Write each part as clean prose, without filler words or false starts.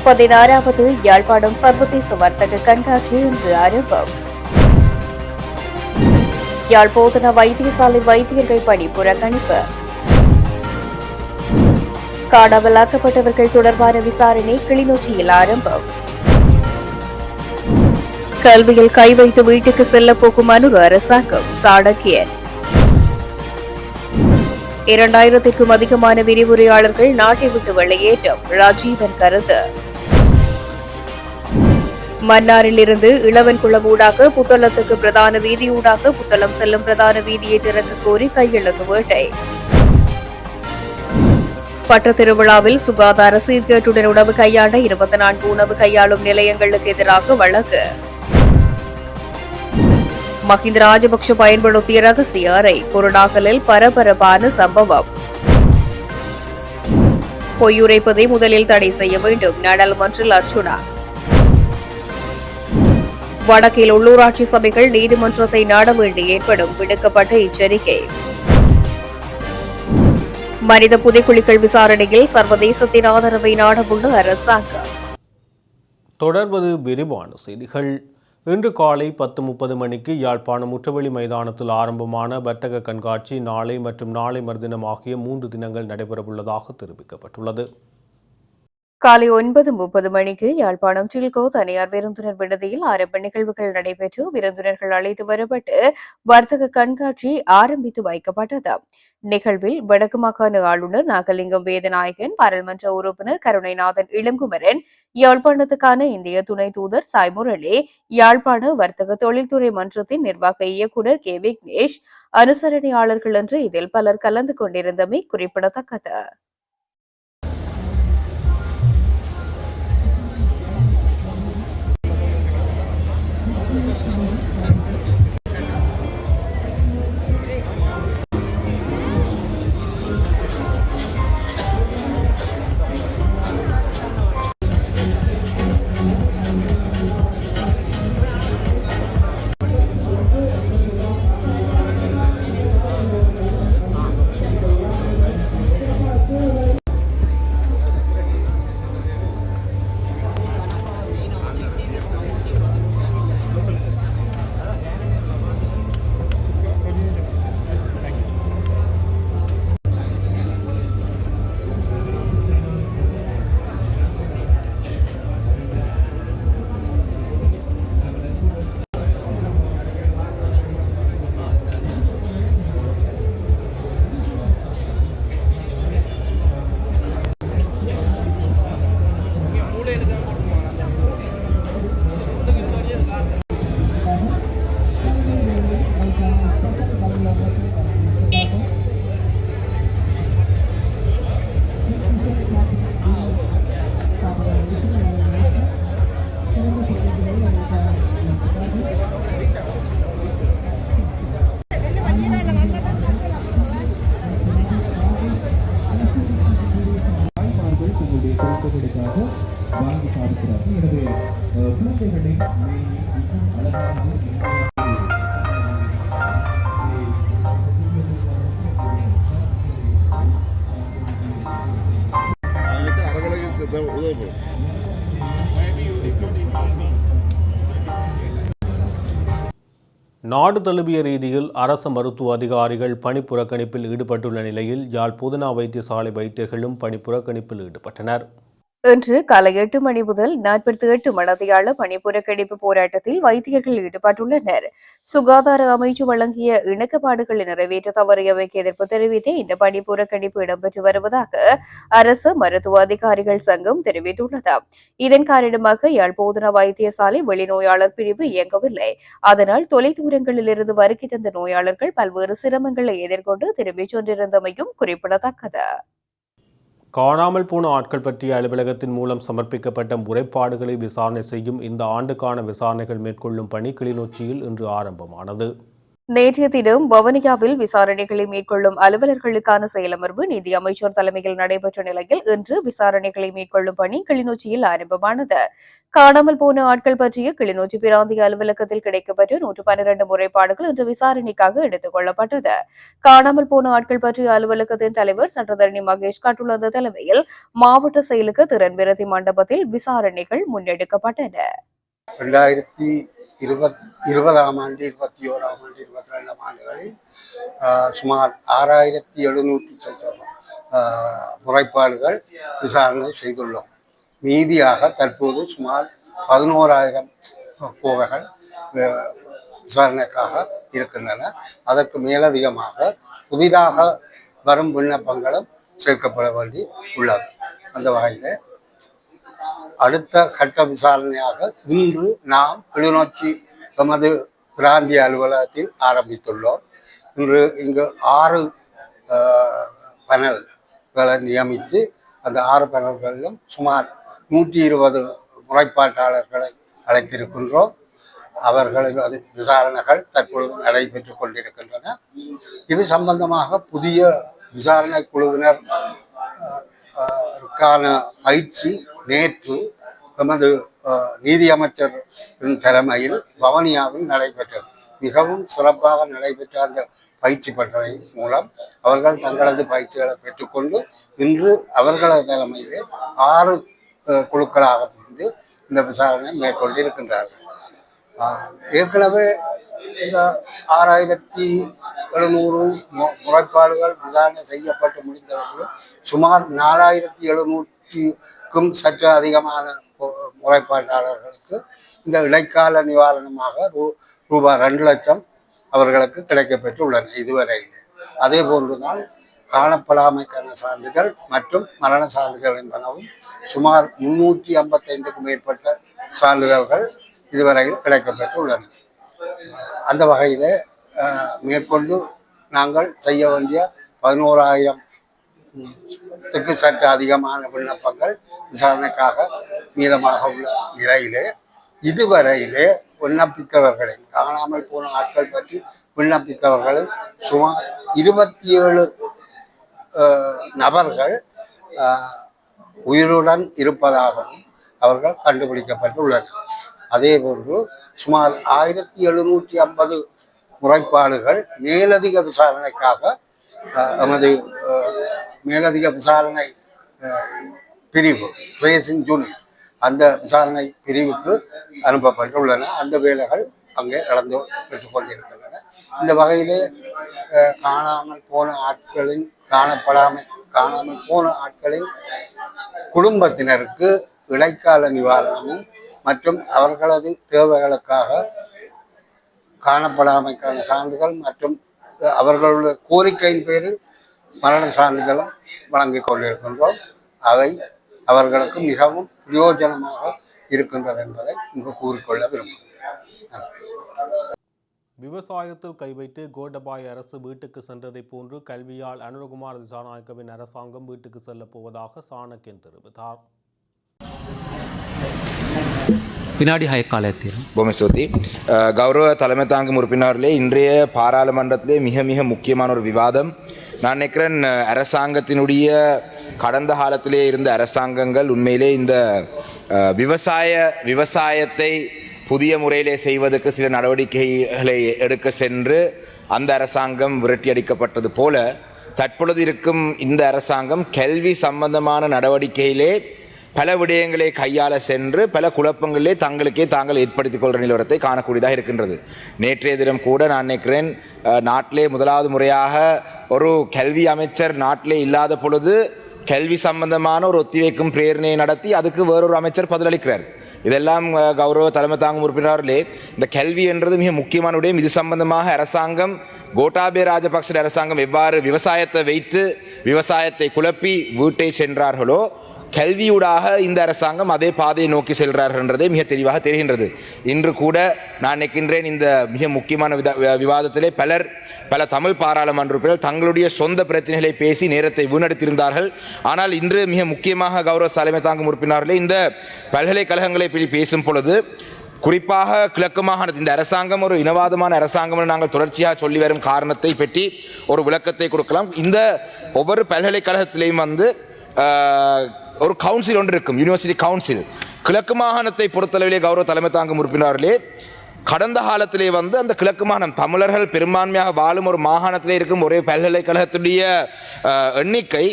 16வது யாழ்ப்பாணம் சர்வதேச வர்த்தக கண்காட்சி இன்று ஆரம்பம். யாழ் போதனா வைத்தியசாலை வைத்தியர்கள் பணி புறக்கணிப்பு. காணாமலாக்கப்பட்டவர்கள் தொடர்பான விசாரணை கிளிநொச்சியில் ஆரம்பம். கல்வியில் கை வைத்து வீட்டுக்கு செல்ல போகும் அனுர் அரசாங்கம் சாணக்கியன். 2000க்கும் அதிகமான விரிவுரையாளர்கள் நாட்டை விட்டு வெளியேற்றம் ராஜீவன் கருத்து. மன்னாரிலிருந்து இளவன்குளம் ஊடாக புத்தளத்துக்கு பிரதான வீதியூடாக புத்தளம் செல்லும் பிரதான வீதியை திறக்க கோரி கையெழுத்து வேட்டை. பட்டத் திருவிழாவில் சுகாதார சீர்கேட்டுடன் உணவு கையாண்ட 24 உணவு கையாளும் நிலையங்களுக்கு எதிராக வழக்கு. மஹிந்த ராஜபக்ஷ பயன்படுத்திய ரகசிய அறை குருநாகலில் பரபரப்பான சம்பவம். பொய்யுரைப்பதை முதலில் தடை செய்ய வேண்டும் நாடாளுமன்றில் அர்ச்சுனா. வடக்கில் உள்ளூராட்சி சபைகள் நீதிமன்றத்தை நாட வேண்டி ஏற்படும் விடுக்கப்பட்ட எச்சரிக்கை. மனித புதைக்குழிகள் விசாரணையில் சர்வதேசத்தின் ஆதரவை நாடவுள்ள அரசாங்கம். தொடர்வது விரிவான செய்திகள். இன்று காலை 10:30 மணிக்கு யாழ்ப்பாணம் முற்றவெளி மைதானத்தில் ஆரம்பமான வர்த்தக கண்காட்சி நாளை மற்றும் நாளை மறுதினம் ஆகிய 3 தினங்கள் நடைபெறவுள்ளதாக தெரிவிக்கப்பட்டுள்ளது. காலை 9:30 மணிக்கு யாழ்ப்பாணம் டில்கோ தனியார் விருந்தினர் விடுதியில் ஆரம்ப நிகழ்வுகள் நடைபெற்று விருந்தினர்கள் அழைத்து வரப்பட்டு வர்த்தக கண்காட்சி ஆரம்பித்து வைக்கப்பட்டது. நிகழ்வில் வடக்கு மாகாண ஆளுநர் நாகலிங்கம் வேதநாயகன், பாராளுமன்ற உறுப்பினர் கருணைநாதன் இளங்குமரன், யாழ்ப்பாணத்துக்கான இந்திய துணை தூதர் சாய்முரளி, யாழ்ப்பாண வர்த்தக தொழில்துறை மன்றத்தின் நிர்வாக இயக்குநர் கே விக்னேஷ், அனுசரணையாளர்கள் என்று இதில் பலர் கலந்து கொண்டிருந்தமை குறிப்பிடத்தக்கது. நாடு தழுவிய ரீதியில் அரச மருத்துவ அதிகாரிகள் பணி புறக்கணிப்பில் ஈடுபட்டுள்ள நிலையில் யாழ் போதனா வைத்தியசாலை வைத்தியர்களும் பணி புறக்கணிப்பில் ஈடுபட்டனர். இன்று காலை 8 மணி முதல் 48 மணித்தியால பணி புறக்கணிப்பு போராட்டத்தில் வைத்தியர்கள் ஈடுபட்டுள்ளனர். சுகாதார அமைச்சு வழங்கிய இணக்கப்பாடுகளை நிறைவேற்ற தவறியவைக்கு எதிர்ப்பு தெரிவித்து இந்த பணி புறக்கணிப்பு இடம்பெற்று வருவதாக அரசு மருத்துவ அதிகாரிகள் சங்கம் தெரிவித்துள்ளது. இதன் காரணமாக யாழ் போதனா வைத்தியசாலை வெளிநோயாளர் பிரிவு இயங்கவில்லை. அதனால் தொலைதூரங்களில் இருந்து வருகை தந்த நோயாளர்கள் பல்வேறு சிரமங்களை எதிர்கொண்டு திரும்பிச் சென்றிருந்தமையும் குறிப்பிடத்தக்கது. காணாமல் போன ஆட்கள் பற்றிய அலுவலகத்தின் மூலம் சமர்ப்பிக்கப்பட்ட முறைப்பாடுகளை விசாரணை செய்யும் இந்த ஆண்டுக்கான விசாரணைகள் மேற்கொள்ளும் பணி கிளிநொச்சியில் இன்று ஆரம்பமானது. நேற்றைய தினம் வவுனியாவில் விசாரணைகளை மேற்கொள்ளும் அலுவலர்களுக்கான செயலமர்வு நீதி அமைச்சர் தலைமையில் நடைபெற்ற நிலையில் இன்று விசாரணைகளை மேற்கொள்ளும் பணி கிளிநொச்சியில் ஆரம்பமானது. காணாமல் போன ஆட்கள் பற்றிய கிளிநொச்சி பிராந்திய அலுவலகத்தில் கிடைக்கப்பட்ட 112 முறைப்பாடுகள் இன்று விசாரணைக்காக எடுத்துக் கொள்ளப்பட்டது. காணாமல் போன ஆட்கள் பற்றிய அலுவலகத்தின் தலைவர் சட்டத்தரணி மகேஷ் கட்டுலந்த தலைமையில் மாவட்ட செயலக திறன் விருத்தி மண்டபத்தில் விசாரணைகள் முன்னெடுக்கப்பட்டன. 2020ஆம் ஆண்டு 21ஆம் ஆண்டு 22ஆம் ஆண்டுகளில் சுமார் 6700 முறைப்பாடுகள் விசாரணை செய்துள்ளோம். மீதியாக தற்போது சுமார் 11,000 கோவைகள் விசாரணைக்காக இருக்கின்றன. அதற்கு மேலதிகமாக புதிதாக வரும் விண்ணப்பங்களும் சேர்க்கப்பட வேண்டி உள்ளது. அந்த வகையில் அடுத்த கட்ட விசாரணையாக இன்று நாம் கிளிநொச்சி எமது பிராந்திய அலுவலகத்தில் ஆரம்பித்துள்ளோம். இன்று இங்கு 6 பேனல்களை நியமித்து அந்த 6 பேனல்களிலும் சுமார் 120 முறைப்பாட்டாளர்களை அழைத்திருக்கின்றோம். அவர்களது விசாரணைகள் தற்பொழுது நடைபெற்றுக் கொண்டிருக்கின்றன. இது சம்பந்தமாக புதிய விசாரணை குழுவினர் பயிற்சி நேற்று எமது நீதி அமைச்சரின் தலைமையில் வவுனியாவில் நடைபெற்றது. மிகவும் சிறப்பாக நடைபெற்ற அந்த பயிற்சி பட்டறை மூலம் அவர்கள் தங்களது பயிற்சிகளை பெற்றுக்கொண்டு இன்று அவர்களது தலைமையிலே 6 குழுக்களாக பிரிந்து இந்த விசாரணை மேற்கொண்டிருக்கின்றார்கள். ஏற்கனவே இந்த 6700 முறைப்பாடுகள் விசாரணை செய்யப்பட்டு முடிந்தவர்கள் சுமார் 4700க்கும் சற்று அதிகமான முறைப்பாட்டாளர்களுக்கு இந்த இடைக்கால நிவாரணமாக ரூபாய் 2 லட்சம் அவர்களுக்கு கிடைக்கப்பெற்றுள்ளன இதுவரையிலே. அதே போன்றுதான் காணப்படாமைக்கான சான்றிதழ் மற்றும் மரண சான்றிதழ் என்பனவும் சுமார் 355க்கும் மேற்பட்ட சான்றிதழ்கள் இதுவரையில் கிடைக்கப்பெற்றுள்ளன. அந்த வகையில் மேற்கொண்டு நாங்கள் செய்ய வேண்டிய 11,000க்கு சற்று அதிகமான விண்ணப்பங்கள் விசாரணைக்காக மீதமாக உள்ள நிலையிலே இதுவரையிலே விண்ணப்பித்தவர்களை காணாமல் போன ஆட்கள் பற்றி விண்ணப்பித்தவர்களில் சுமார் 27 நபர்கள் உயிருடன் இருப்பதாகவும் அவர்கள் கண்டுபிடிக்கப்பட்டுள்ளனர். அதே போன்று சுமார் 1750 முறைப்பாடுகள் மேலதிக விசாரணைக்காக நமது மேலதிக விசாரணை பிரிவு ட்ரேசிங் யூனிட் அந்த விசாரணை பிரிவுக்கு அனுப்பப்பட்டுள்ளன. அந்த வேலைகள் அங்கே நடந்து பெற்றுக் கொண்டிருக்கின்றன. இந்த வகையிலே காணாமல் போன ஆட்களின் குடும்பத்தினருக்கு இடைக்கால நிவாரணமும் மற்றும் அவர்களது தேவைகளுக்காக காணப்படாமைக்கான சான்றிதழ் மற்றும் அவர்களுடைய கோரிக்கையின் பேரில் மரண சான்றிதழும் வழங்கிக் கொண்டிருக்கின்றோம். அவை அவர்களுக்கு மிகவும் பிரயோஜனமாக இருக்கின்றது என்பதை இங்கு கூறிக்கொள்ள விரும்புகிறேன். விவசாயத்தில் கை வைத்து கோட்டபாய அரசு வீட்டுக்கு சென்றதை போன்று கல்வியால் அனுரகுமார் திசாநாயக்கவின் அரசாங்கம் வீட்டுக்கு செல்லப் போவதாக சாணக்கியன் தெரிவித்தார். வினாடி ஹயக்காலத்தில் பொம்மைசோதி கௌரவ தலைமை தாங்கும் உறுப்பினர்களே, இன்றைய பாராளுமன்றத்திலே மிக மிக முக்கியமான ஒரு விவாதம். நான் நினைக்கிறேன் அரசாங்கத்தினுடைய கடந்த காலத்திலே இருந்த அரசாங்கங்கள் உண்மையிலே இந்த விவசாயத்தை புதிய முறையிலே செய்வதற்கு சில நடவடிக்கைகளை எடுக்க சென்று அந்த அரசாங்கம் விரட்டியடிக்கப்பட்டது போல தற்பொழுது இருக்கும் இந்த அரசாங்கம் கல்வி சம்பந்தமான நடவடிக்கையிலே பல விடயங்களை கையாள சென்று பல குழப்பங்களிலே தாங்கள் ஏற்படுத்திக் கொள்கிற நிலவரத்தை காணக்கூடியதாக இருக்கின்றது. நேற்றைய தினம் கூட நான் நினைக்கிறேன் நாட்டிலே முதலாவது முறையாக ஒரு கல்வி அமைச்சர் நாட்டிலே இல்லாத பொழுது கல்வி சம்பந்தமான ஒரு ஒத்திவைக்கும் பிரேரணையை நடத்தி அதுக்கு வேறொரு அமைச்சர் பதிலளிக்கிறார். இதெல்லாம் கௌரவ தலைமை தாங்கும் உறுப்பினர்களே, இந்த கல்வி என்றது மிக முக்கியமான விடயம். இது சம்பந்தமாக அரசாங்கம் கோட்டாபய ராஜபக்ஷ அரசாங்கம் எவ்வாறு விவசாயத்தை வைத்து விவசாயத்தை குழப்பி வீட்டை சென்றார்களோ கல்வியூடாக இந்த அரசாங்கம் அதே பாதையை நோக்கி செல்கிறார்கள் என்றதே மிக தெளிவாக தெரிகின்றது. இன்று கூட நான் நினைக்கின்றேன் இந்த மிக முக்கியமான விவாதத்திலே பல தமிழ் பாராளுமன்ற உறுப்பினர்கள் தங்களுடைய சொந்த பிரச்சனைகளை பேசி நேரத்தை வீணடித்திருந்தார்கள். ஆனால் இன்று மிக முக்கியமாக கௌரவ தலைமை தாங்கும் உறுப்பினர்களே, இந்த பல்கலைக்கழகங்களை பற்றி பேசும் பொழுது குறிப்பாக கிழக்கு மாகாணத்தில் இந்த அரசாங்கம் ஒரு இனவாதமான அரசாங்கம் என்று நாங்கள் தொடர்ச்சியாக சொல்லி வரும் காரணத்தை பற்றி ஒரு விளக்கத்தை கொடுக்கலாம். இந்த ஒவ்வொரு பல்கலைக்கழகத்திலையும் வந்து ஒரு கவுன்சில் ஒன்று இருக்கும், யூனிவர்சிட்டி கவுன்சில். கிழக்கு மாகாணத்தை பொறுத்தளவிலே கௌரவ தலைமை தாங்கும் உறுப்பினர்களே, கடந்த காலத்திலே வந்து அந்த கிழக்கு மாகாணம் தமிழர்கள் பெரும்பான்மையாக வாழும் ஒரு மாகாணத்திலே இருக்கும் ஒரே பல்கலைக்கழகத்துடைய எண்ணிக்கை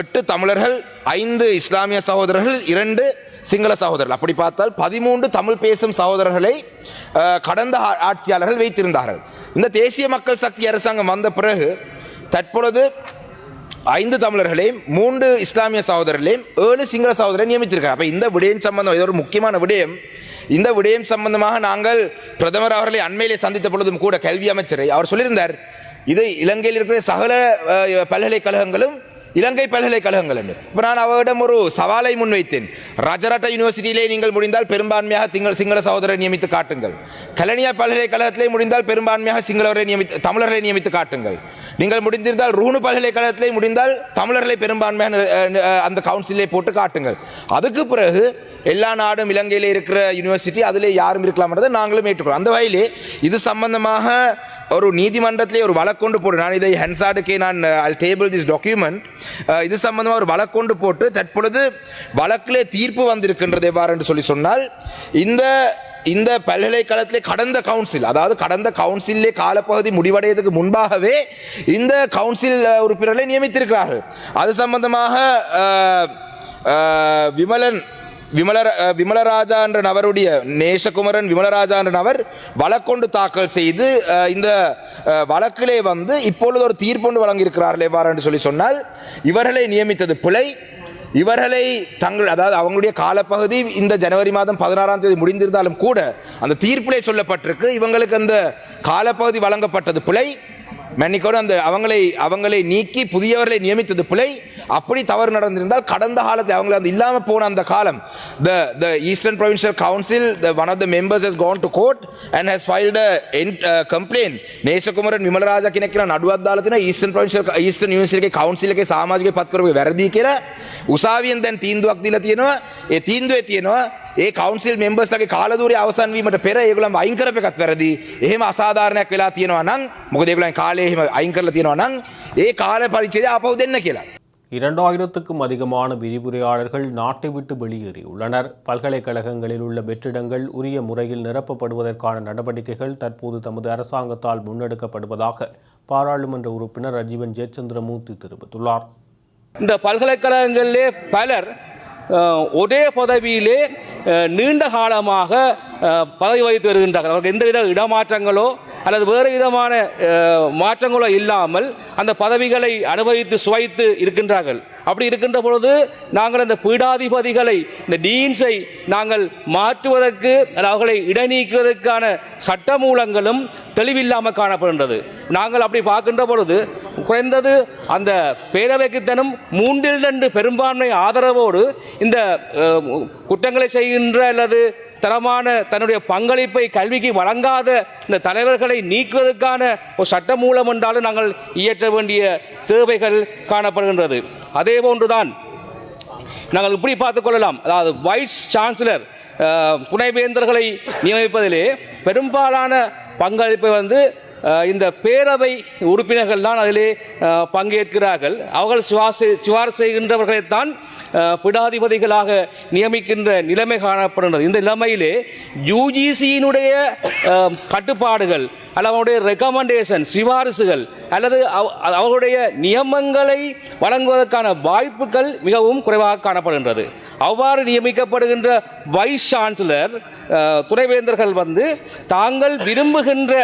8 தமிழர்கள், 5 இஸ்லாமிய சகோதரர்கள், 2 சிங்கள சகோதரர்கள். அப்படி பார்த்தால் 13 தமிழ் பேசும் சகோதரர்களை கடந்த ஆட்சியாளர்கள் வைத்திருந்தார்கள். இந்த தேசிய மக்கள் சக்தி அரசாங்கம் வந்த பிறகு தற்பொழுது 5 தமிழர்களையும் 3 இஸ்லாமிய சகோதரர்களையும் 7 சிங்கள சகோதரரை நியமித்திருக்கார். அப்போ இந்த விடயம் சம்பந்தம், இது ஒரு முக்கியமான விடயம். இந்த விடயம் சம்பந்தமாக நாங்கள் பிரதமர் அவர்களை அண்மையிலே சந்தித்த பொழுதும் கூட கல்வி அமைச்சரை அவர் சொல்லியிருந்தார், இது இலங்கையில் இருக்கிற சகல பல்கலைக்கழகங்களும் இலங்கை பல்கலைக்கழகங்கள் என்று. இப்போ நான் அவரிடம் ஒரு சவாலை முன்வைத்தேன். ரஜரட்ட யூனிவர்சிட்டியிலே நீங்கள் முடிந்தால் பெரும்பான்மையாக சிங்கள சகோதரரை நியமித்து காட்டுங்கள். கலனியா பல்கலைக்கழகத்திலே முடிந்தால் பெரும்பான்மையாக தமிழர்களை நியமித்து காட்டுங்கள். நீங்கள் முடிந்திருந்தால் ரூணு பல்கலைக்கழகத்திலே முடிந்தால் தமிழர்களை பெரும்பான்மையாக அந்த கவுன்சிலே போட்டு காட்டுங்கள். அதுக்கு பிறகு எல்லா நாடும் இலங்கையில் இருக்கிற யூனிவர்சிட்டி அதிலே யாரும் இருக்கலாம்ன்றதை நாங்களும் ஏற்றுக்கிறோம். அந்த வகையிலே இது சம்பந்தமாக ஒரு நீதிமன்றத்திலே ஒரு வழக்கொண்டு போட்டு, நான் இதை ஹென்சாடுக்கே நான் டேபிள் திஸ் டாக்குமெண்ட், இது சம்பந்தமாக ஒரு வழக்கொண்டு போட்டு தற்பொழுது வழக்கிலே தீர்ப்பு வந்திருக்கின்றது. எவ்வாறு என்று சொன்னால், இந்த பல்கலைக்கழகத்திலே கடந்த கவுன்சில், அதாவது கடந்த கவுன்சிலே காலப்பகுதி முடிவடைவதற்கு முன்பாகவே இந்த கவுன்சில் உறுப்பினர்களை நியமித்திருக்கிறார்கள். அது சம்பந்தமாக விமலராஜா என்ற நபருடைய நேசகுமரன் விமலராஜா என்ற நபர் வழக்கொண்டு தாக்கல் செய்து இந்த வழக்கிலே வந்து இப்பொழுது ஒரு தீர்ப்பு வழங்கியிருக்கிறார்கள். எவ்வாறு என்று சொன்னால், இவர்களை நியமித்தது பிழை. இவர்களை அதாவது அவங்களுடைய காலப்பகுதி இந்த ஜனவரி மாதம் 16ஆம் தேதி முடிந்திருந்தாலும் கூட அந்த தீர்ப்பிலே சொல்லப்பட்டிருக்கு, இவங்களுக்கு அந்த காலப்பகுதி வழங்கப்பட்டது பிழை. மன்னிக்கோடு அந்த அவங்களை நீக்கி புதியவர்களை நியமித்தது பிழை. அப்படி தவறு நடந்திருந்தால் கடந்த காலத்தில் அவங்க அது இல்லாமல் போன அந்த காலம், the Eastern Provincial Council, one of the members has gone to court and has filed a complaint. நேசகுமரன் විමලරාජා කෙනෙක් කියන නඩුවක් දාලා තියෙනවා Eastern University Council එකේ සමාජික පත් කරපු වැරදි කියලා. උසාවියෙන් දැන් තීන්දුවක් දීලා තියෙනවා. ඒ තීන්දුවේ තියෙනවා ඒ කවුන්සිල් මෙම්බර්ස්ලාගේ කාලදූරය අවසන් වීමට පෙර ඒගොල්ලන් අයින් කරපු එකත් වැරදි. එහෙම අසාධාරණයක් වෙලා තියෙනවා නම්, මොකද ඒගොල්ලන් කාලේ එහෙම අයින් කරලා තියෙනවා නම් ඒ කාල පරිච්ඡේදය ආපහු දෙන්න කියලා. 2000க்கும் அதிகமான விரிவுரையாளர்கள் நாட்டை விட்டு வெளியேறியுள்ளனர். பல்கலைக்கழகங்களில் உள்ள வெற்றிடங்கள் உரிய முறையில் நிரப்பப்படுவதற்கான நடவடிக்கைகள் தற்போது தமது அரசாங்கத்தால் முன்னெடுக்கப்படுவதாக பாராளுமன்ற உறுப்பினர் ரஜீவன் ஜெயச்சந்திரமூர்த்தி தெரிவித்துள்ளார். இந்த பல்கலைக்கழகங்களிலே பலர் ஒரே பதவியிலே நீண்ட காலமாக பதவி வகித்து வருகின்றார்கள். அவர்கள் எந்தவித இடமாற்றங்களோ அல்லது வேறு விதமான மாற்றங்களோ இல்லாமல் அந்த பதவிகளை அனுபவித்து சுவைத்து இருக்கின்றார்கள். அப்படி இருக்கின்ற பொழுது நாங்கள் அந்த பீடாதிபதிகளை, இந்த டீன்ஸை நாங்கள் மாற்றுவதற்கு, அவர்களை இடைநீக்குவதற்கான சட்டமூலங்களும் தெளிவில்லாமல் காணப்படுகின்றது. நாங்கள் அப்படி பார்க்கின்ற பொழுது குறைந்தது அந்த பேரவைக்குத்தனும் 3/2 பெரும்பான்மை ஆதரவோடு இந்த குற்றங்களை செய்கின்ற அல்லது தரமான தன்னுடைய பங்களிப்பை கல்விக்கு வழங்காத இந்த தலைவர்களை நீக்குவதற்கான ஒரு சட்ட மூலம் என்றாலும் நாங்கள் இயற்ற வேண்டிய தேவைகள் காணப்படுகின்றது. அதே போன்றுதான் நாங்கள் இப்படி பார்த்துக்கொள்ளலாம். அதாவது வைஸ் சான்சலர், துணைவேந்தர்களை நியமிப்பதிலே பெரும்பாலான பங்களிப்பை வந்து இந்த பேரவை உறுப்பினர்கள் தான் அதிலே பங்கேற்கிறார்கள். அவர்கள் சிபாரிசு செய்கின்றவர்களைத்தான் பீடாதிபதிகளாக நியமிக்கின்ற நிலைமை காணப்படுகிறது. இந்த நிலைமையிலே யுஜிசியினுடைய கட்டுப்பாடுகள் அல்லது அவருடைய ரெக்கமெண்டேஷன், சிபாரிசுகள் அல்லது அவர்களுடைய நியமங்களை வழங்குவதற்கான வாய்ப்புகள் மிகவும் குறைவாக காணப்படுகின்றது. அவ்வாறு நியமிக்கப்படுகின்ற வைஸ் சான்சலர் துணைவேந்தர்கள் வந்து தாங்கள் விரும்புகின்ற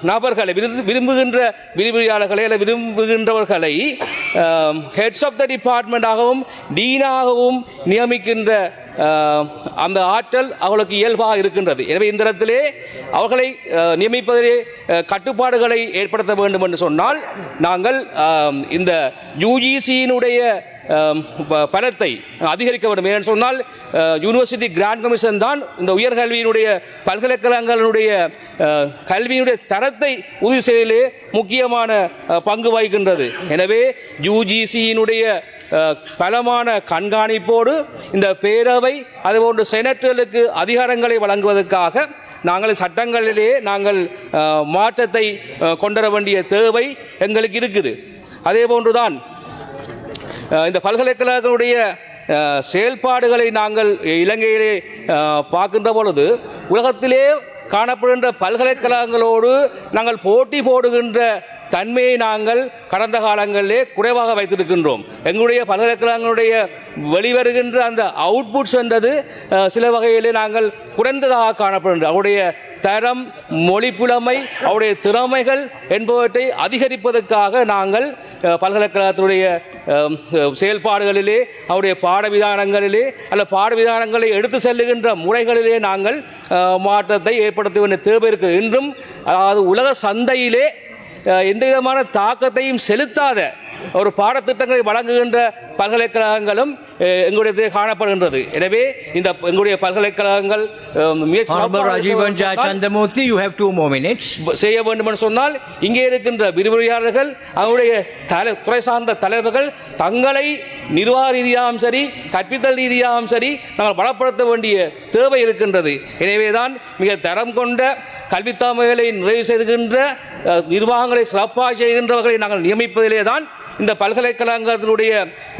நபர்களை, விரும்புகின்ற விரிவுரையாளர்களை அல்லது விரும்புகின்றவர்களை ஹெட்ஸ் ஆஃப் த டிபார்ட்மெண்ட்டாகவும் டீனாகவும் நியமிக்கின்ற அந்த ஆற்றல் அவர்களுக்கு இயல்பாக இருக்கின்றது. எனவே இந்த இடத்திலே அவர்களை நியமிப்பதிலே கட்டுப்பாடுகளை ஏற்படுத்த வேண்டும் என்று சொன்னால் நாங்கள் இந்த யுஜிசியினுடைய பணத்தை அதிகரிக்க வேண்டும். ஏன்னு சொன்னால் யூனிவர்சிட்டி கிராண்ட் கமிஷன் தான் இந்த உயர்கல்வியினுடைய பல்கலைக்கழகங்களுடைய கல்வியினுடைய தரத்தை உறுதி செய்வதிலே முக்கியமான பங்கு வகிக்கின்றது. எனவே யுஜிசியினுடைய பலமான கண்காணிப்போடு இந்த பேரவை அதுபோன்று செனட்டர்களுக்கு அதிகாரங்களை வழங்குவதற்காக நாங்கள் சட்டங்களிலே நாங்கள் மாற்றத்தை கொண்டுவர வேண்டிய தேவை எங்களுக்கு இருக்குது. அதே போன்றுதான் இந்த பல்கலைக்கழகங்களுடைய செயல்பாடுகளை நாங்கள் இலங்கையிலே பார்க்கின்ற பொழுது உலகத்திலே காணப்படுகின்ற பல்கலைக்கழகங்களோடு நாங்கள் போட்டி போடுகின்ற தன்மையை நாங்கள் கடந்த காலங்களிலே குறைவாக வைத்திருக்கின்றோம். எங்களுடைய பல்கலைக்கழகங்களுடைய வெளிவருகின்ற அந்த அவுட்புட்ஸ் என்றது சில வகையிலே நாங்கள் குறைந்ததாக காணப்படுகின்ற அவருடைய தரம், மொழிப்புலமை, அவருடைய திறமைகள் என்பவற்றை அதிகரிப்பதற்காக நாங்கள் பல்கலைக்கழகத்துடைய செயல்பாடுகளிலே அவருடைய பாடவிதானங்களிலே அல்ல பாடவிதானங்களை எடுத்து செல்லுகின்ற முறைகளிலே நாங்கள் மாற்றத்தை ஏற்படுத்த வேண்டிய தேவை இருக்குது. இன்றும் அதாவது உலக சந்தையிலே எந்த விதமான தாக்கத்தையும் செலுத்தாத ஒரு பாடத்திட்டங்களை வழங்குகின்ற பல்கலைக்கழகங்களும் எங்களுடைய காணப்படுகின்றது. எனவே இந்த எங்களுடைய பல்கலைக்கழகங்கள் செய்ய வேண்டும் என்று சொன்னால் இங்கே இருக்கின்ற விரிவுரையாளர்கள் அவருடைய துறை சார்ந்த தலைவர்கள் தங்களை நிர்வாக ரீதியாகவும் சரி கற்பித்தல் ரீதியாகவும் சரி நாங்கள் பலப்படுத்த வேண்டிய தேவை இருக்கின்றது. எனவேதான் மிக தரம் கொண்ட கல்வித்தாமைகளை நிறைவு செய்கின்ற நிர்வாகங்களை சிறப்பாக செய்கின்றவர்களை நாங்கள் நியமிப்பதிலே தான் இந்த பல்கலைக்கழகத்தினுடைய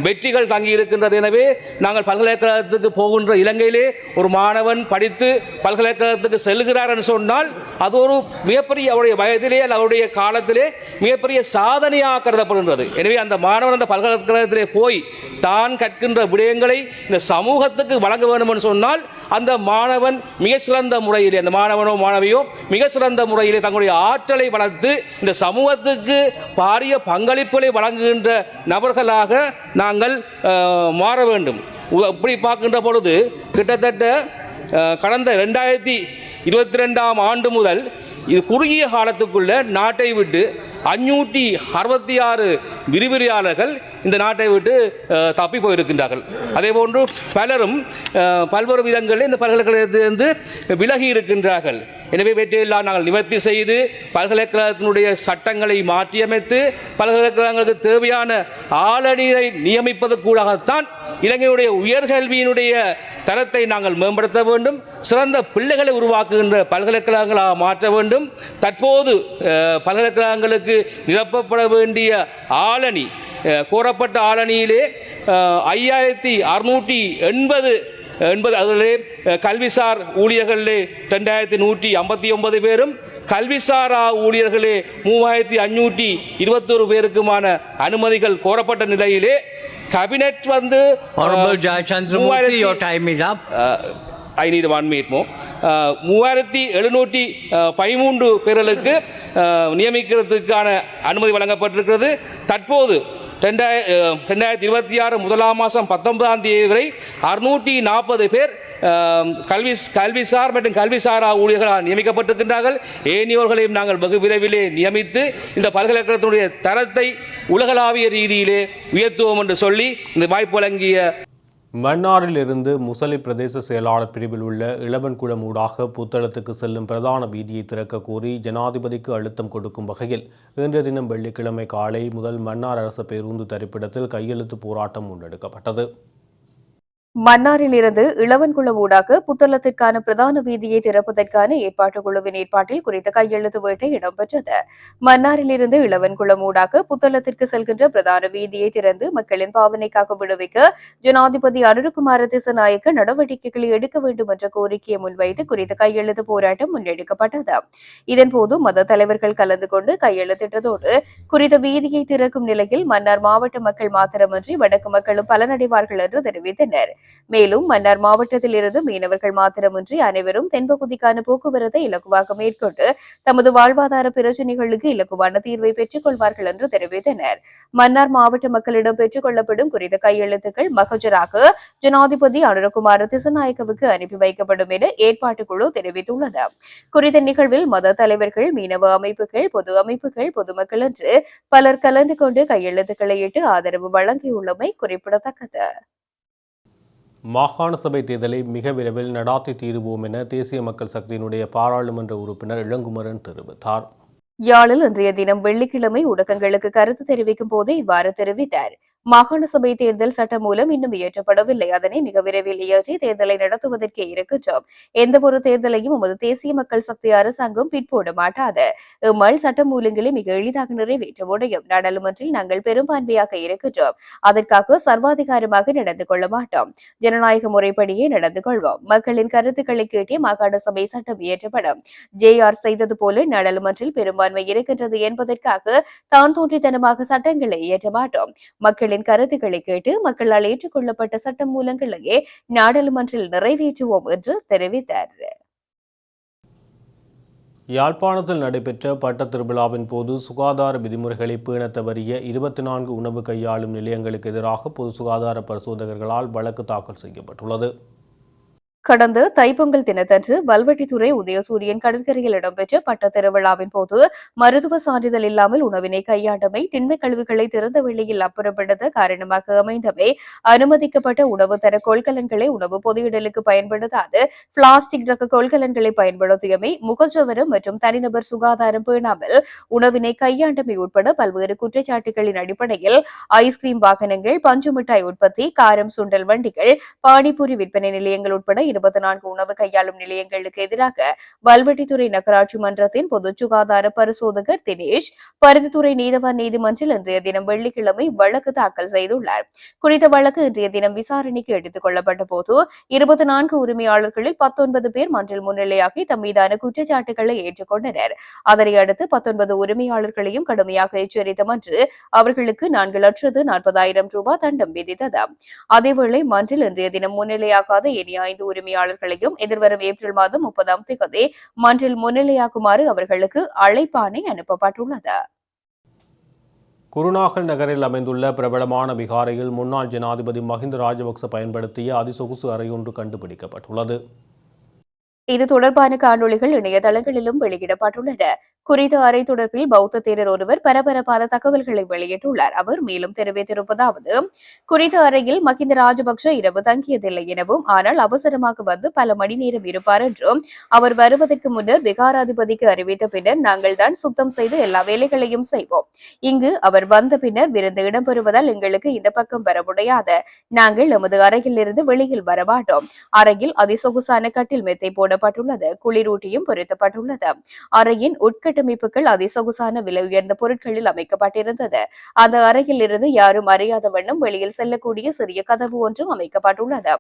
வெற்றிகள் தங்கி இருக்கின்றது. எனவே நாங்கள் பல்கலைக்கழகத்துக்கு போகின்ற இலங்கையிலே ஒரு மாணவன் படித்து பல்கலைக்கழகத்துக்கு செல்கிறார் என்று சொன்னால் அது ஒரு மிகப்பெரிய அவருடைய வயதிலே அவருடைய காலத்திலே மிகப்பெரிய சாதனையாக கருதப்படுகின்றது. எனவே அந்த மாணவன் அந்த பல்கலைக்கழகத்திலே போய் தான் கற்கின்ற விடயங்களை இந்த சமூகத்துக்கு வழங்க வேண்டும் என்று சொன்னால் அந்த மாணவன் மிக சிறந்த முறையிலே அந்த மாணவனோ மாணவியோ மிக சிறந்த முறையிலே தங்களுடைய ஆற்றலை வளர்த்து இந்த சமூகத்துக்கு பாரிய பங்களிப்புகளை வழங்குகின்ற நபர்களாக நாங்கள் மாற வேண்டும். இப்படி பார்க்கின்ற பொழுது கிட்டத்தட்ட கடந்த 2022 ஆண்டு முதல் இது குறுகிய காலத்துக்குள்ள நாட்டை விட்டு 566 விரிவுரையாளர்கள் இந்த நாட்டை விட்டு தப்பி போயிருக்கின்றார்கள். அதே போன்று பலரும் பல்வேறு விதங்களில் இந்த பல்கலைக்கழகத்திலிருந்து விலகி இருக்கின்றார்கள். எனவே இவற்றையெல்லாம் நாங்கள் நிவர்த்தி செய்து பல்கலைக்கழகத்தினுடைய சட்டங்களை மாற்றியமைத்து பல்கலைக்கழகங்களுக்கு தேவையான ஆளணியை நியமிப்பதற்கூடாகத்தான் இலங்கையுடைய உயர்கல்வியினுடைய தரத்தை நாங்கள் மேம்படுத்த வேண்டும். சிறந்த பிள்ளைகளை உருவாக்குகின்ற பல்கலைக்கழகங்களாக மாற்ற வேண்டும். தற்போது பல்கலைக்கழகங்களுக்கு நிரப்பப்பட வேண்டிய ஆளணி கோரப்பட்ட ஆளணியிலே 5680 அதிலே கல்விசார் ஊழியர்களே 2159 பேரும் கல்விசாரா ஊழியர்களே 3521 பேருக்குமான அனுமதிகள் கோரப்பட்ட நிலையிலே கேபினெட் வந்து Honorable Jayachandramurthy, your time is up. I need 1 minute more. 3713 பேர்களுக்கு நியமிக்கிறதுக்கான அனுமதி வழங்கப்பட்டிருக்கிறது. தற்போது 2026 முதலாம் மாதம் 19ஆம் தேதி வரை 640 பேர் கல்விசார் மற்றும் கல்விசாரா ஊழியர்களால் நியமிக்கப்பட்டிருக்கின்றார்கள். ஏனையோர்களையும் நாங்கள் வெகு விரைவிலே நியமித்து இந்த பல்கலைக்கழகத்தினுடைய தரத்தை உலகளாவிய ரீதியிலே உயர்த்துவோம் என்று சொல்லி இந்த வாய்ப்பு வழங்கிய மன்னாரில் இருந்து முசலி பிரதேச செயலாளர் பிரிவில் உள்ள இளவன்குளம் ஊடாக புத்தளத்துக்கு செல்லும் பிரதான வீதியை திறக்க கோரி ஜனாதிபதிக்கு அழுத்தம் கொடுக்கும் வகையில் இன்றைய தினம் வெள்ளிக்கிழமை காலை முதல் மன்னார் அரசு பேருந்து தரிப்பிடத்தில் கையெழுத்து போராட்டம் முன்னெடுக்கப்பட்டது. மன்னாரில் இருந்து இளவன்குளம் ஊடாக புத்தளத்திற்கான பிரதான வீதியை திறப்பதற்கான ஏற்பாட்டுக் குழுவின் ஏற்பாட்டில் குறித்த கையெழுத்து வேட்டை இடம்பெற்றது. மன்னாரில் இருந்து இளவன்குளம் ஊடாக புத்தளத்திற்கு செல்கின்ற பிரதான வீதியை திறந்து மக்களின் பாவனைக்காக விடுவிக்க ஜனாதிபதி அனுரகுமார திசாநாயக்க நடவடிக்கைகளை எடுக்க வேண்டும் என்ற கோரிக்கையை முன்வைத்து குறித்த கையெழுத்து போராட்டம் முன்னெடுக்கப்பட்டது. இதன்போது மத தலைவர்கள் கலந்து கொண்டு கையெழுத்திட்டதோடு குறித்த வீதியை திறக்கும் நிலையில் மன்னார் மாவட்ட மக்கள் மாத்திரமன்றி வடக்கு மக்களும் பலனடைவார்கள் என்று தெரிவித்தனர். மேலும் மன்னார் மாவட்டத்தில் இருந்து மீனவர்கள் மாத்திரமின்றி அனைவரும் தென்பகுதிக்கான போக்குவரத்தை இலக்குவாக மேற்கொண்டு தமது வாழ்வாதார பிரச்சினைகளுக்கு இலக்குவான தீர்வை பெற்றுக் கொள்வார்கள் என்று தெரிவித்தனர். மன்னார் மாவட்ட மக்களிடம் பெற்றுக் கொள்ளப்படும் குறித்த கையெழுத்துக்கள் மகஜராக ஜனாதிபதி அனுரகுமார திசாநாயக்கவுக்கு அனுப்பி வைக்கப்படும் என ஏற்பாட்டுக் குழு தெரிவித்துள்ளது. குறித்த நிகழ்வில் மத தலைவர்கள், மீனவ அமைப்புகள், பொது அமைப்புகள், பொதுமக்கள் என்று பலர் கலந்து கொண்டு கையெழுத்துக்களை இட்டு ஆதரவு வழங்கியுள்ளமை குறிப்பிடத்தக்கது. மாகாண சபை தேர்தலை மிக விரைவில் நடாத்தி தீருவோம் என தேசிய மக்கள் சக்தியினுடைய பாராளுமன்ற உறுப்பினர் இளங்குமரன் தெரிவித்தார். யாழில் இன்றைய தினம் வெள்ளிக்கிழமை ஊடகங்களுக்கு கருத்து தெரிவிக்கும் போது இவ்வாறு தெரிவித்தார். மாகாண சபை தேர்தல் சட்டமூலம் இன்னும் இயற்றப்படவில்லை. அதனை மிக விரைவில் இயற்றி தேர்தலை நடத்துவதற்கே இருக்கின்றோம். எந்தவொரு தேர்தலையும் உமது தேசிய மக்கள் சக்தி அரசாங்கம் பிற்போட மாட்டாது. எம்மால் சட்டமூலங்களை மிக எளிதாக நிறைவேற்ற முடியும். நாடாளுமன்றில் நாங்கள் பெரும்பான்மையாக இருக்கின்றோம். அதற்காக சர்வாதிகாரமாக நடந்து கொள்ள மாட்டோம். ஜனநாயக முறைப்படியே நடந்து கொள்வோம். மக்களின் கருத்துக்களை கேட்டே மாகாண சபை சட்டம் இயற்றப்படும். ஜேஆர் செய்தது போல நாடாளுமன்றில் பெரும்பான்மை இருக்கின்றது என்பதற்காக தான் தோன்றித்தனமாக சட்டங்களை இயற்ற மாட்டோம். மக்களின் கருத்துக்களை கேட்டு மக்களால் ஏற்றுக்கொள்ளப்பட்ட சட்ட மூலங்களையே நாடாளுமன்றில் நிறைவேற்றுவோம் என்று தெரிவித்தார். யாழ்ப்பாணத்தில் நடைபெற்ற பட்ட திருவிழாவின் போது சுகாதார விதிமுறைகளை பேணத் தவறிய 24 உணவு கையாளும் நிலையங்களுக்கு எதிராக பொது சுகாதார பரிசோதகர்களால் வழக்கு தாக்கல் செய்யப்பட்டுள்ளது. கடந்த தைப்பொங்கல் தினத்தன்று வல்வெட்டித்துறை உதயசூரியன் கடற்கரையில் இடம்பெற்ற பட்ட திருவிழாவின் போது மருத்துவ சான்றிதழ் இல்லாமல் உணவினை கையாண்டமை, திண்மை கழிவுகளை திறந்த வெளியில் அப்புறப்படுத்த காரணமாக அமைந்தவை, அனுமதிக்கப்பட்ட உணவு தர கொள்கலன்களை உணவு பொதியிடலுக்கு பயன்படுத்தாது பிளாஸ்டிக் ரக கொள்கலன்களை பயன்படுத்தியமை, முகச்சவரம் மற்றும் தனிநபர் சுகாதாரம் பேணாமல் உணவினை கையாண்டமை உட்பட பல்வேறு குற்றச்சாட்டுகளின் அடிப்படையில் ஐஸ்கிரீம் வாகனங்கள், பஞ்சு மிட்டாய் உற்பத்தி, காரம் சுண்டல் வண்டிகள், பானிபூரி விற்பனை நிலையங்கள் உட்பட 24 உணவு கையாளும் நிலையங்களுக்கு எதிராக வல்வெட்டித்துறை நகராட்சி மன்றத்தின் பொது சுகாதார பரிசோதகர் தினேஷ் பருத்தித்துறை நீதவான் நீதிமன்றில் இன்றைய தினம் வெள்ளிக்கிழமை வழக்கு தாக்கல் செய்துள்ளார். குறித்த வழக்கு இன்றைய தினம் விசாரணைக்கு எடுத்துக் கொள்ளப்பட்ட போது 24 உரிமையாளர்களில் 19 பேர் மன்றில் முன்னிலையாகி தம் மீதான குற்றச்சாட்டுகளை ஏற்றுக்கொண்டனர். அதனை அடுத்து 19 உரிமையாளர்களையும் கடுமையாக எச்சரித்த மன்று அவர்களுக்கு 4,40,000 ரூபாய் தண்டம் விதித்தது. அதேவேளை மன்றில் இன்றைய தினம் முன்னிலையாகாத இனி 5 உரிமையாளர்களையும் எதிர்வரும் ஏப்ரல் மாதம் 30ஆம் தேதி மன்றில் முன்னிலையாகுமாறு அவர்களுக்கு அழைப்பாணை அனுப்பப்பட்டுள்ளது. குருநாகல் நகரில் அமைந்துள்ள பிரபலமான விகாரையில் முன்னாள் ஜனாதிபதி மஹிந்த ராஜபக்ச பயன்படுத்திய அதிசொகுசு அறையொன்று கண்டுபிடிக்கப்பட்டுள்ளது. இது தொடர்பான காணொளிகள் இணையதளங்களிலும் வெளியிடப்பட்டுள்ளன. குறித்த அறை தொடர்பில் பௌத்த தேரர் ஒருவர் பரபரப்பான தகவல்களை வெளியிட்டுள்ளார். அவர் மேலும் தெரிவித்திருப்பதாவது, குறித்த அறையில் மஹிந்த ராஜபக்ஷ இரவு தங்கியதில்லை எனவும், ஆனால் அவசரமாக வந்து பல மணி நேரம் இருப்பார் என்றும், அவர் வருவதற்கு முன்னர் விகாராதிபதிக்கு அறிவித்த பின்னர் நாங்கள் தான் சுத்தம் செய்து எல்லா வேலைகளையும் செய்வோம். இங்கு அவர் வந்த பின்னர் விருந்து இடம்பெறுவதால் எங்களுக்கு இந்த பக்கம் வர முடியாது. நாங்கள் எமது அறையில் இருந்து வெளியில் வரமாட்டோம். அறையில் அதிசொகுசான கட்டில் மெத்தை போடப்பட்டுள்ளது. குளிரூட்டியும் பொருத்தப்பட்டுள்ளது. அறையின் உட்கட்டமைப்புகள் அதிசொகுசான விலை உயர்ந்த பொருட்களில் அமைக்கப்பட்டிருந்தது. அந்த அறையில் இருந்து யாரும் அறியாத வண்ணம் வெளியில் செல்லக்கூடிய சிறிய கதவு ஒன்றும் அமைக்கப்பட்டுள்ளது.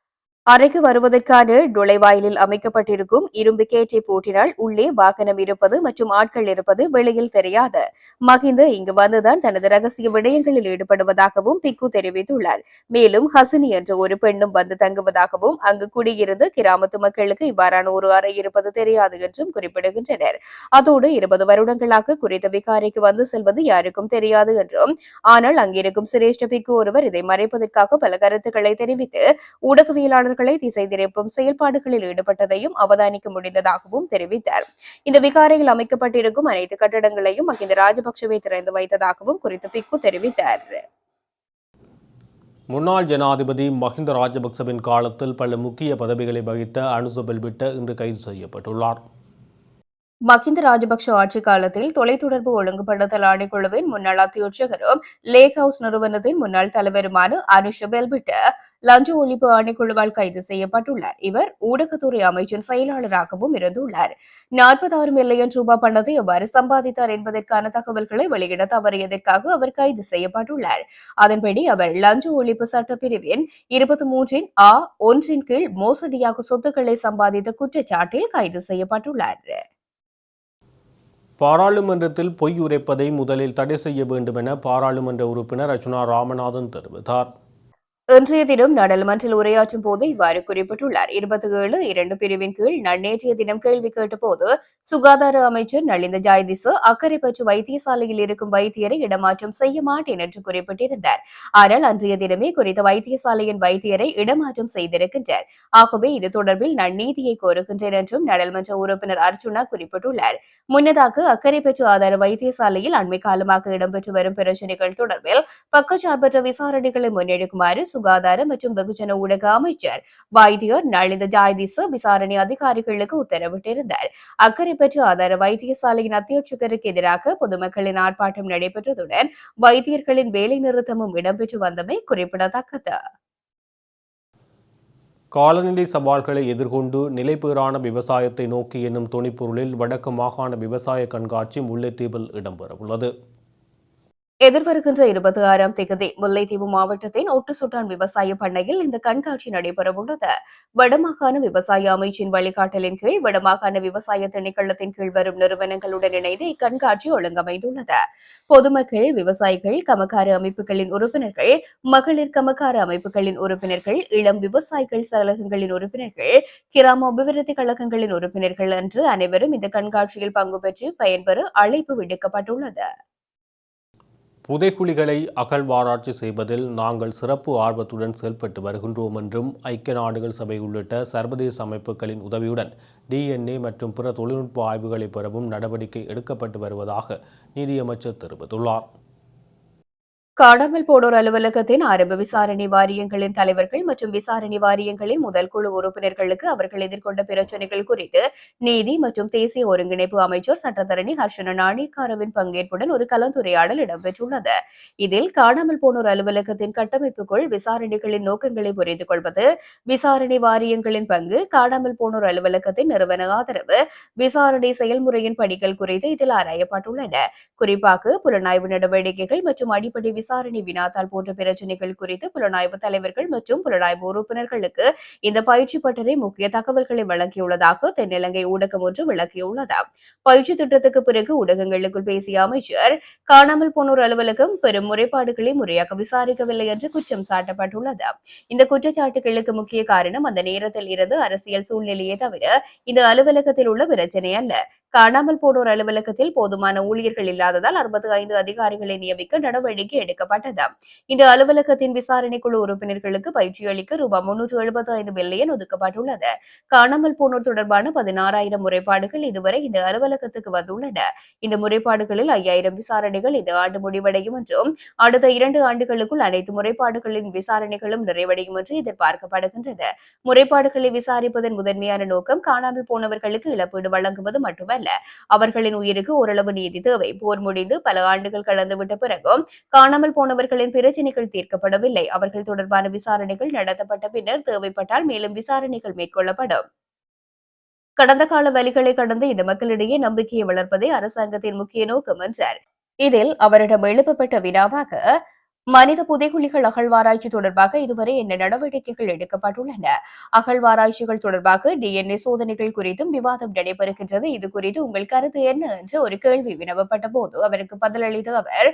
அறைக்கு வருவதற்கான நுழைவாயிலில் அமைக்கப்பட்டிருக்கும் இரும்பு கேட்டை பூட்டினால் உள்ளே வாகனம் இருப்பது மற்றும் ஆட்கள் இருப்பது வெளியில் தெரியாது. மஹிந்த இங்கு வந்துதான் தனது ரகசிய விடயங்களில் ஈடுபடுவதாகவும் பிக்கு தெரிவித்துள்ளார். மேலும் ஹசினி என்ற ஒரு பெண்ணும் வந்து தங்குவதாகவும், அங்கு குடியிருந்து கிராமத்து மக்களுக்கு இவ்வாறான ஒரு அறை இருப்பது தெரியாது என்றும் குறிப்பிடுகின்றனர். அதோடு 20 வருடங்களாக குறித்த விகாரைக்கு வந்து செல்வது யாருக்கும் தெரியாது என்றும், ஆனால் அங்கிருக்கும் சிரேஷ்ட பிக்கு ஒருவர் இதை மறைப்பதற்காக பல கருத்துக்களை தெரிவித்து ஊடகவியலாளர் திசை திருப்பும் செயல்பாடுகளில் ஈடுபட்டதையும் அவதானிக்க முடிந்ததாகவும் தெரிவித்தார். இந்த விகாரையில் அமைக்கப்பட்டிருக்கும் அனைத்து கட்டடங்களையும் மஹிந்த ராஜபக்சவே திறந்து வைத்ததாகவும் குறித்து பிக்கு தெரிவித்தார். முன்னாள் ஜனாதிபதி மஹிந்த ராஜபக்சவின் காலத்தில் பல முக்கிய பதவிகளை வகித்த அனுச பெல்பிட்ட இன்று கைது செய்யப்பட்டுள்ளார். மஹிந்த ராஜபக்ஷ ஆட்சி காலத்தில் தொலைத்தொடர்பு ஒழுங்குபடுத்தல் ஆணைக்குழுவின் முன்னாள் அத்தியட்சகரும் லேக் ஹவுஸ் நிறுவனத்தின் முன்னாள் தலைவருமான அனுஷ பெல்பிட்ட லஞ்ச ஒழிப்பு ஆணைக்குழுவால் கைது செய்யப்பட்டுள்ளார். இவர் ஊடகத்துறை அமைச்சின் செயலாளராகவும் இருந்துள்ளார். 46 மில்லியன் ரூபாய் பணத்தை எவ்வாறு சம்பாதித்தார் என்பதற்கான தகவல்களை வெளியிட தவறியதற்காக அவர் கைது செய்யப்பட்டுள்ளார். அதன்படி அவர் லஞ்ச ஒழிப்பு சட்டப்பிரிவின் 23(a)(1) கீழ் மோசடியாக சொத்துக்களை சம்பாதித்த குற்றச்சாட்டில் கைது செய்யப்பட்டுள்ளார். பாராளுமன்றத்தில் பொய் உரைப்பதை முதலில் தடை செய்ய வேண்டும் என பாராளுமன்ற உறுப்பினர் அர்ச்சுனா ராமநாதன் தெரிவித்தார். இன்றைய தினம் நாடாளுமன்றில் உரையாற்றும் போது இவ்வாறு குறிப்பிட்டுள்ளார். 27(2) பிரிவின் கீழ் நேற்றைய தினம் கேள்வி கேட்டபோது சுகாதார அமைச்சர் நலிந்த ஜாயதிச அக்கரைப்பற்று வைத்தியசாலையில் இருக்கும் வைத்தியரை இடமாற்றம் செய்ய மாட்டேன் என்று குறிப்பிட்டிருந்தார். ஆனால் அன்றைய தினமே குறித்த வைத்தியசாலையின் வைத்தியரை இடமாற்றம் செய்திருக்கின்றார். ஆகவே இது தொடர்பில் நான் நீதியை கோருகின்றேன் என்றும் நாடாளுமன்ற உறுப்பினர் அர்ச்சுனா குறிப்பிட்டுள்ளார். முன்னதாக அக்கரைப்பற்று ஆதார வைத்தியசாலையில் அண்மை காலமாக இடம்பெற்று வரும் பிரச்சினைகள் தொடர்பில் பக்கச்சார்பற்ற விசாரணைகளை முன்னெடுக்குமாறு சுகாதார மற்றும் வெகுஜன ஊடக அமைச்சர் வைத்தியர் நளித ஜாயதிச விசாரணை அதிகாரிகளுக்கு உத்தரவிட்டிருந்தார். அக்கறை பெற்ற ஆதார வைத்தியசாலையின் அத்தியட்சகருக்கு எதிராக பொதுமக்களின் ஆர்ப்பாட்டம் நடைபெற்றதுடன் வைத்தியர்களின் வேலை நிறுத்தமும் இடம்பெற்று வந்தமை குறிப்பிடத்தக்கது. காலநிலை சவால்களை எதிர்கொண்டு நிலைபெறான விவசாயத்தை நோக்கி என்னும் துணைப்பொருளில் வடக்கு மாகாண விவசாய கண்காட்சி முல்லைத்தீவில் இடம்பெறவுள்ளது. எதிர்வருகின்ற 26ஆம் தேதி முல்லைத்தீவு மாவட்டத்தின் ஒட்டுசுட்டான் விவசாய பண்ணையில் இந்த கண்காட்சி நடைபெறவுள்ளது. வடமாகாண விவசாய அமைச்சின் வழிகாட்டலின் கீழ் வடமாகாண விவசாய திணைக்களத்தின் கீழ் வரும் நிறுவனங்களுடன் இணைந்து இக்கண்காட்சி ஒழுங்கமைந்துள்ளது. பொதுமக்கள், விவசாயிகள், கமக்கார அமைப்புகளின் உறுப்பினர்கள், மகளிர் கமக்கார அமைப்புகளின் உறுப்பினர்கள், இளம் விவசாயிகள் சகலகங்களின் உறுப்பினர்கள், கிராம அபிவிருத்தி கழகங்களின் உறுப்பினர்கள் என்று அனைவரும் இந்த கண்காட்சியில் பங்கு பெற்று பயன்பெற அழைப்பு விடுக்கப்பட்டுள்ளது. புதைக்குழிகளை அகழ்வாராய்ச்சி செய்வதில் நாங்கள் சிறப்பு ஆர்வத்துடன் செயல்பட்டு வருகின்றோம் என்றும் ஐக்கிய நாடுகள் சபை உள்ளிட்ட சர்வதேச அமைப்புகளின் உதவியுடன் DNA மற்றும் பிற தொழில்நுட்ப ஆய்வுகளை பெறவும் நடவடிக்கை எடுக்கப்பட்டு வருவதாக நீதியமைச்சர் தெரிவித்துள்ளார். காணாமல் போனோர் அலுவலகத்தின் ஆரம்ப விசாரணை வாரியங்களின் தலைவர்கள் மற்றும் விசாரணை வாரியங்களின் முதல் குழு உறுப்பினர்களுக்கு அவர்கள் எதிர்கொண்ட பிரச்சினைகள் குறித்து நீதி மற்றும் தேசிய ஒருங்கிணைப்பு அமைச்சர் சட்டத்தரணி ஹர்ஷன நாணயக்காரவின் பங்கேற்புடன் ஒரு கலந்துரையாடல் இடம்பெற்றுள்ளது. இதில் காணாமல் போனோர் அலுவலகத்தின் கட்டமைப்புக்குள் விசாரணைகளின் நோக்கங்களை புரிந்து கொள்வது, விசாரணை வாரியங்களின் பங்கு, காணாமல் போனோர் அலுவலகத்தின் நிறுவன ஆதரவு, விசாரணை செயல்முறையின் படிகள் குறித்து இதில் ஆராயப்பட்டுள்ளன. குறிப்பாக புலனாய்வு நடவடிக்கைகள் மற்றும் அடிப்படை விசாரணை வினாத்தாள் போன்ற பிரச்சினைகள் குறித்து புலனாய்வு தலைவர்கள் மற்றும் புலனாய்வு உறுப்பினர்களுக்கு இந்த பயிற்சி பட்டறை முக்கிய தகவல்களை வழங்கியுள்ளதாக தென்னிலங்கை ஊடகம் ஒன்று விளக்கியுள்ளது. பயிற்சி திட்டத்துக்கு பிறகு ஊடகங்களுக்குள் பேசிய அமைச்சர், காணாமல் போனோர் அலுவலகம் பெரும் முறைப்பாடுகளை முறையாக விசாரிக்கவில்லை என்று குற்றம் சாட்டப்பட்டுள்ளது. இந்த குற்றச்சாட்டுகளுக்கு முக்கிய காரணம் அந்த நேரத்தில் இருந்து அரசியல் சூழ்நிலையே தவிர இந்த அலுவலகத்தில் உள்ள பிரச்சினை அல்ல. காணாமல் போனோர் அலுவலகத்தில் போதுமான ஊழியர்கள் இல்லாததால் 65 அதிகாரிகளை நியமிக்க நடவடிக்கை எடுக்கப்பட்டது. இந்த அலுவலகத்தின் விசாரணை குழு உறுப்பினர்களுக்கு பயிற்சி அளிக்க ரூபாய் 375 மில்லியன் ஒதுக்கப்பட்டுள்ளது. காணாமல் போனோர் தொடர்பான 16,000 முறைப்பாடுகள் இதுவரை இந்த அலுவலகத்துக்கு வந்துள்ளன. இந்த முறைப்பாடுகளில் 5,000 விசாரணைகள் இந்த ஆண்டு முடிவடையும் என்றும் அடுத்த 2 ஆண்டுகளுக்குள் அனைத்து முறைப்பாடுகளின் விசாரணைகளும் நிறைவடையும் என்று எதிர்பார்க்கப்படுகின்றது. முறைப்பாடுகளை விசாரிப்பதன் முதன்மையான நோக்கம் காணாமல் போனவர்களுக்கு இழப்பீடு வழங்குவது மட்டுமல்ல, அவர்களின் உயிருக்கு ஓரளவு நீதி தேவை. போர் முடிந்து பல ஆண்டுகள் கடந்துவிட்ட பிறகும் காணாமல் போனவர்களின் பிரச்சினைகள் தீர்க்கப்படவில்லை. அவர்கள் தொடர்பான விசாரணைகள் நடத்தப்பட்ட பின்னர் தேவைப்பட்டால் மேலும் விசாரணைகள் மேற்கொள்ளப்படும். கடந்த கால வலிகளை கடந்து இந்த மக்களிடையே நம்பிக்கையை வளர்ப்பதே அரசாங்கத்தின் முக்கிய நோக்கம் என்றார். இதில் அவரிடம் எழுப்பப்பட்ட வினாவாக, மனித புதைகுழிகள் அகழ்வாராய்ச்சி தொடர்பாக இதுவரை என்ன நடவடிக்கைகள் எடுக்கப்பட்டுள்ளன? அகழ்வாராய்ச்சிகள் தொடர்பாக DNA சோதனைகள் குறித்தும் விவாதம் நடைபெறுகின்றது. இது குறித்து உங்கள் கருத்து என்ன என்று ஒரு கேள்வி வினவப்பட்ட போது அவருக்கு பதிலளித்த அவர்,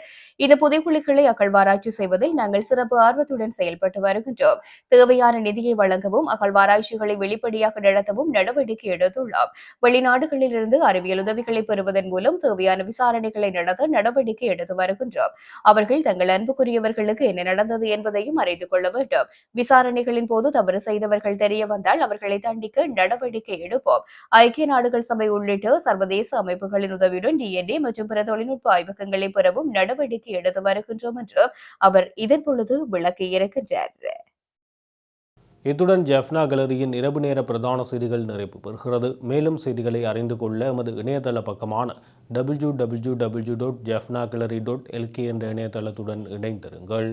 இந்த புதைகுழிகளை அகழ்வாராய்ச்சி செய்வதில் நாங்கள் சிறப்பு ஆர்வத்துடன் செயல்பட்டு வருகின்றோம். தேவையான நிதியை வழங்கவும் அகழ்வாராய்ச்சிகளை வெளிப்படையாக நடத்தவும் நடவடிக்கை எடுத்துள்ளோம். வெளிநாடுகளில் இருந்து அறிவியல் உதவிகளை பெறுவதன் மூலம் தேவையான விசாரணைகளை நடத்த நடவடிக்கை எடுத்து வருகின்றோம். அவர்கள் தங்கள் அன்புக்குரிய அவர்களுக்கு என்ன நடந்தது என்பதையும் அறிந்து கொள்ள வேண்டும். விசாரணைகளின் போது தவறு செய்தவர்கள் தெரிய வந்தால் அவர்களை தண்டிக்க நடவடிக்கை எடுப்போம். ஐக்கிய நாடுகள் சபை உள்ளிட்ட சர்வதேச அமைப்புகளின் உதவியுடன் DNA மற்றும் பிற தொழில்நுட்ப ஆய்வகங்களை பெறவும் நடவடிக்கை எடுத்து வருகின்றோம் என்று அவர் இதன் பொழுது விளக்கியிருக்கின்றார். இத்துடன் ஜெஃப்னா கேலரியின் இரவு நேர பிரதான செய்திகள் நிறைவு பெறுகிறது. மேலும் செய்திகளை அறிந்து கொள்ள எமது இணையதள பக்கமான www.jeffnagallery.lk என்ற இணையதளத்துடன் இணைந்திருங்கள்.